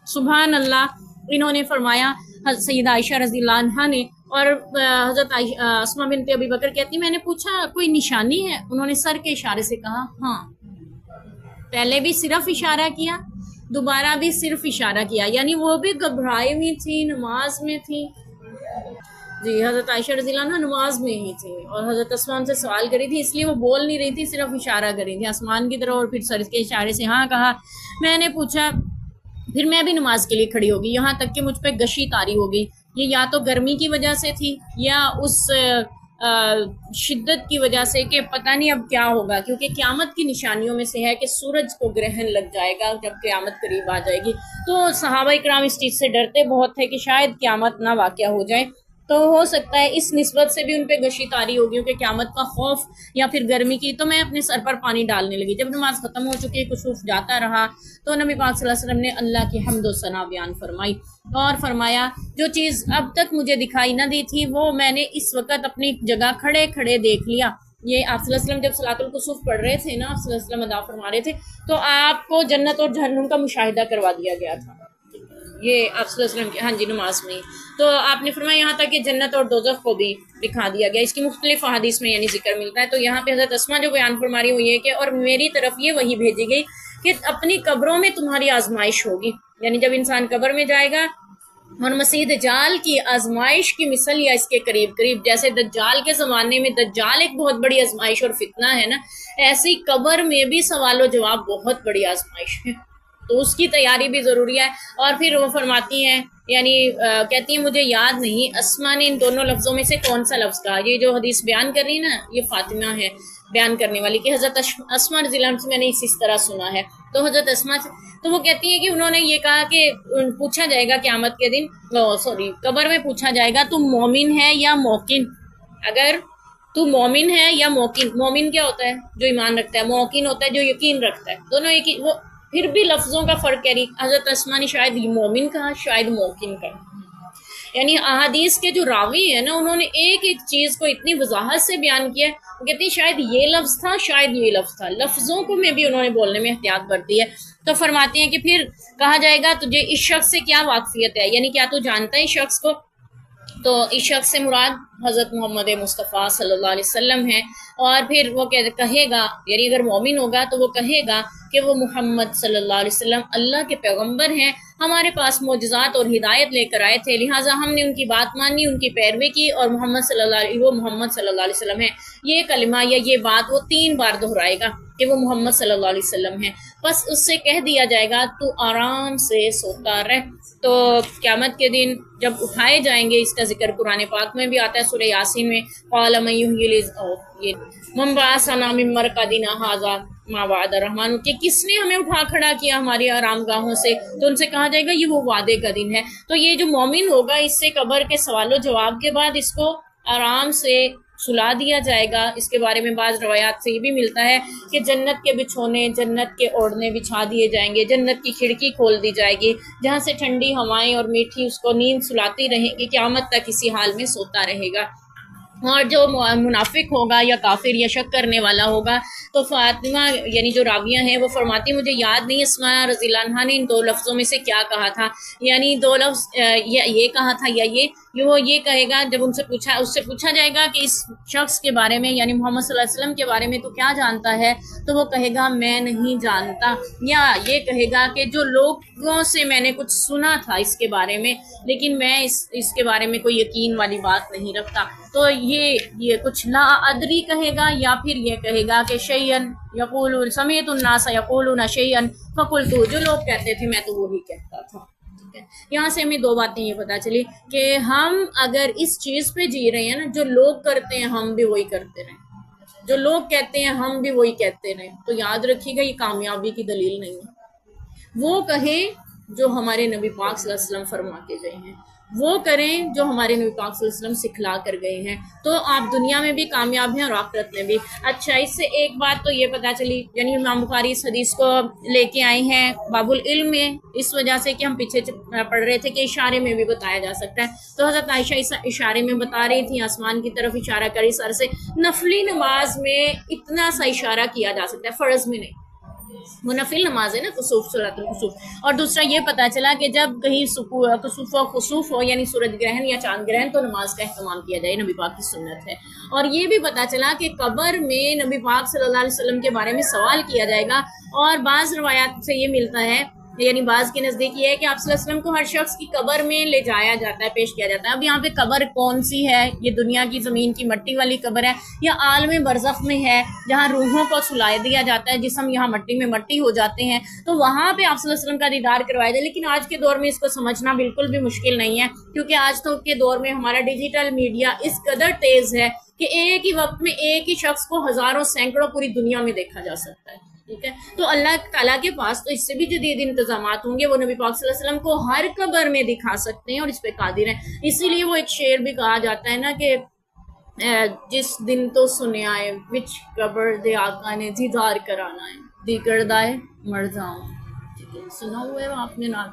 सुभान अल्लाह। इन्होंने फरमाया, सैयदा आयशा रज़ी अल्लाह अन्हा ने, और हज़रत अस्मा बिनत अबी बकर कहती, मैंने पूछा कोई निशानी है? उन्होंने सर के इशारे से कहा हाँ। पहले भी सिर्फ इशारा किया, दोबारा भी सिर्फ इशारा किया, यानी वो भी घबराई हुई थी, नमाज में थी। जी, हज़रत आयशा रज़ी अल्लाह अन्हा नमाज में ही थी और हज़रत अस्मा उनसे सवाल करी थी, इसलिए वो बोल नहीं रही थी, सिर्फ इशारा करी थी आसमान की तरफ और फिर सर के इशारे से हाँ कहा। मैंने पूछा, फिर मैं भी नमाज के लिए खड़ी हो गई, यहाँ तक कि मुझ पर गशी तारी हो गई। ये या तो गर्मी की वजह से थी या उस शिद्दत की वजह से कि पता नहीं अब क्या होगा, क्योंकि क़यामत की निशानियों में से है कि सूरज को ग्रहण लग जाएगा जब क़यामत करीब आ जाएगी। तो सहाबा इकराम इस चीज़ से डरते बहुत थे कि शायद क़यामत ना वाक़या हो जाए, तो हो सकता है इस निस्बत से भी उन पे गशी तारी होगी कि क़यामत का खौफ या फिर गर्मी की। तो मैं अपने सर पर पानी डालने लगी। जब नमाज ख़त्म हो चुकी, कुसूफ जाता रहा, तो नबी पाक सल्लल्लाहु अलैहि वसल्लम ने अल्लाह की हम्द व सना बयान फरमाई और फरमाया, जो चीज़ अब तक मुझे दिखाई ना दी थी वो मैंने इस वक्त अपनी जगह खड़े खड़े देख लिया। ये आप सल्लल्लाहु अलैहि वसल्लम जब सलातुल कुसूफ पढ़ रहे थे ना, आप सल्लल्लाहु अलैहि वसल्लम अदा फरमा रहे थे, तो आपको जन्नत और जहन्नुम का मुशाहिदा करवा दिया गया था। ये आप सल्लल्लाहु अलैहि वसल्लम की, हाँ जी, नमाज में। तो आपने फरमाया यहाँ तक कि जन्नत और दोज़ख को भी दिखा दिया गया। इसकी मुख्तलिफ अहादीस में यानी जिक्र मिलता है। तो यहाँ पे हज़रत अस्मा जो बयान फरमा रही हुई है कि और मेरी तरफ ये वही भेजी गई कि अपनी कब्रों में तुम्हारी आजमाइश होगी, यानी जब इंसान कब्र में जाएगा और मसीह दज्जाल की आजमाइश की मिसल या इसके करीब करीब, जैसे दज्जाल के ज़माने में दज्जाल एक बहुत बड़ी आजमाइश और फितना है ना, ऐसी कब्र में भी सवाल जवाब बहुत बड़ी आजमाइश है, तो उसकी तैयारी भी ज़रूरी है। और फिर वो फरमाती हैं, यानी कहती हैं, मुझे याद नहीं अस्मा ने इन दोनों लफ्ज़ों में से कौन सा लफ्ज़ कहा। ये जो हदीस बयान कर रही है ना, ये फातिमा है बयान करने वाली, कि हज़रत अस्मा रज़ी अल्लाह अन्हा से मैंने इस तरह सुना है। तो हज़रत अस्मा से, तो वो कहती हैं कि उन्होंने ये कहा कि पूछा जाएगा क़यामत के दिन, कब्र में पूछा जाएगा, तुम मोमिन है या मौकिन? अगर तू मोमिन है या मौकिन, मोमिन क्या होता है? जो ईमान रखता है। मौकिन होता है जो यकीन रखता है। दोनों एक ही, वो फिर भी लफ्ज़ों का फ़र्क कह रही। हज़रत अस्मा ने शायद मोमिन कहा, शायद मौकिन कहा। यानी अहादीस के जो रावी है ना, उन्होंने एक एक चीज़ को इतनी वजाहत से बयान किया है। वो कहती है शायद ये लफ्ज़ था, शायद ये लफ्ज़ था। लफ्ज़ों को में भी उन्होंने बोलने में एहतियात बरती है। तो फरमाती हैं कि फिर कहा जाएगा तुझे इस शख्स से क्या वाकफियत है, यानी क्या तू जानता है इस शख्स को? तो इस शख्स से मुराद हज़रत मोहम्मद मुस्तफ़ा सल्लल्लाहु अलैहि वसल्लम है। और फिर वो कहेगा, यानी अगर मोमिन होगा तो वो कहेगा कि वो मोहम्मद सल्लल्लाहु अलैहि वसल्लम अल्लाह के पैगंबर हैं, हमारे पास मोजज़ात और हिदायत लेकर आए थे, लिहाजा हमने उनकी बात मानी, उनकी पैरवी की, और वो मोहम्मद सल्लल्लाहु अलैहि वसल्लम है। ये कलिमा या ये बात वो 3 बार दोहराएगा कि वो मोहम्मद सल्लल्लाहु अलैहि वसल्लम है। बस उससे कह दिया जाएगा तू आराम से सोता रह। तो क़यामत के दिन जब उठाए जाएंगे, इसका जिक्र कुरान पाक में भी आता है, सूरह यासीन में, क़ाल मन युह्यिल मम्बाअसना मिन मरक़दिना हाज़ा मा वअद रहमान, कि किसने हमें उठा खड़ा किया हमारी आरामगाहों से। तो उनसे कहा जाएगा ये वो वादे का दिन है। तो ये जो मोमिन होगा, इससे कब्र के सवालों जवाब के बाद इसको आराम से सुला दिया जाएगा। इसके बारे में बाज़ रवायात से ये भी मिलता है कि जन्नत के बिछोने, जन्नत के ओढ़ने बिछा दिए जाएंगे, जन्नत की खिड़की खोल दी जाएगी जहाँ से ठंडी हवाएं और मीठी उसको नींद सुलाती रहेंगी, क़यामत तक इसी हाल में सोता रहेगा। और जो मुनाफिक होगा या काफिर या शक करने वाला होगा, तो फातिमा यानी जो रावियाँ हैं वो फरमाती, मुझे याद नहीं अस्मा रज़ी अल्लाह अन्हा ने इन 2 लफ्ज़ों में से क्या कहा था, यानी 2 लफ्ज़ ये कहा था या वो ये कहेगा। जब उससे पूछा जाएगा कि इस शख्स के बारे में, यानी मोहम्मद सल्लल्लाहु अलैहि वसल्लम के बारे में तो क्या जानता है, तो वो कहेगा मैं नहीं जानता। या ये कहेगा कि जो लोगों से मैंने कुछ सुना था इसके बारे में, लेकिन मैं इसके बारे में कोई यकीन वाली बात नहीं रखता। तो ये कुछ ला अदरी कहेगा, या फिर ये कहेगा कि शैयन यक़ूलून समीअतुन नास यक़ूलून शैयन फ़क़ुल्तु, जो लोग कहते थे मैं तो वही कहता था। यहाँ से हमें 2 बातें ये पता चली कि हम अगर इस चीज़ पे जी रहे हैं ना, जो लोग करते हैं हम भी वही करते रहें, जो लोग कहते हैं हम भी वही कहते रहें, तो याद रखिएगा ये कामयाबी की दलील नहीं है। वो कहें जो हमारे नबी पाक सल्लल्लाहु अलैहि वसल्लम फरमा के गए हैं, वो करें जो हमारे नबी पाक सल्लल्लाहु अलैहि वसल्लम सिखला कर गए हैं, तो आप दुनिया में भी कामयाब हैं और आखिरत में भी। अच्छा, इससे एक बात तो ये पता चली, यानी इमाम बुखारी इस हदीस को लेके आए हैं बाबुल इल्म में, इस वजह से कि हम पीछे पढ़ रहे थे कि इशारे में भी बताया जा सकता है। तो हज़रत आयशा इस इशारे में बता रही थी, आसमान की तरफ इशारा करी सर से। नफली नमाज में इतना सा इशारा किया जा सकता है, फ़र्ज़ में नहीं। मुनफिल नमाज है ना कुसूफ, सलातुल कुसूफ। और दूसरा ये पता चला कि जब कहीं कुसूफ और खुसूफ हो यानी सूरज ग्रहण या चांद ग्रहण तो नमाज का अहतमाम किया जाए, नबी पाक की सुन्नत है। और ये भी पता चला कि कब्र में नबी पाक सल्लल्लाहु अलैहि वसल्लम के बारे में सवाल किया जाएगा। और बाज़ रवायात से ये मिलता है, यानी बाज के नज़दीक ये है कि आप सल्लल्लाहु अलैहि वसल्लम को हर शख्स की कब्र में ले जाया जाता है, पेश किया जाता है। अब यहाँ पे कब्र कौन सी है, ये दुनिया की ज़मीन की मट्टी वाली कब्र है या आलम बरज़ख में है जहाँ रूहों को सुला दिया जाता है, जिसम यहाँ मट्टी में मट्टी हो जाते हैं, तो वहाँ पे आप सल्लल्लाहु अलैहि वसल्लम का दीदार करवाया जाए। लेकिन आज के दौर में इसको समझना बिल्कुल भी मुश्किल नहीं है, क्योंकि आज तो के दौर में हमारा डिजिटल मीडिया इस कदर तेज़ है कि एक ही वक्त में एक ही शख्स को हज़ारों सैकड़ों पूरी दुनिया में देखा जा सकता है। ठीक है, तो अल्लाह ताला के पास तो इससे भी जदीद इंतजामात होंगे, वो नबी पाक सल्लल्लाहु अलैहि वसल्लम को हर कब्र में दिखा सकते हैं और इस पे कादिर हैं। इसीलिए वो एक शेर भी कहा जाता है ना कि जिस दिन तो सुने आए विच कब्र दे आका ने दीदार कराना है, दीगरदाए मर जाऊं। ठीक है, सुना हुआ है आपने ना।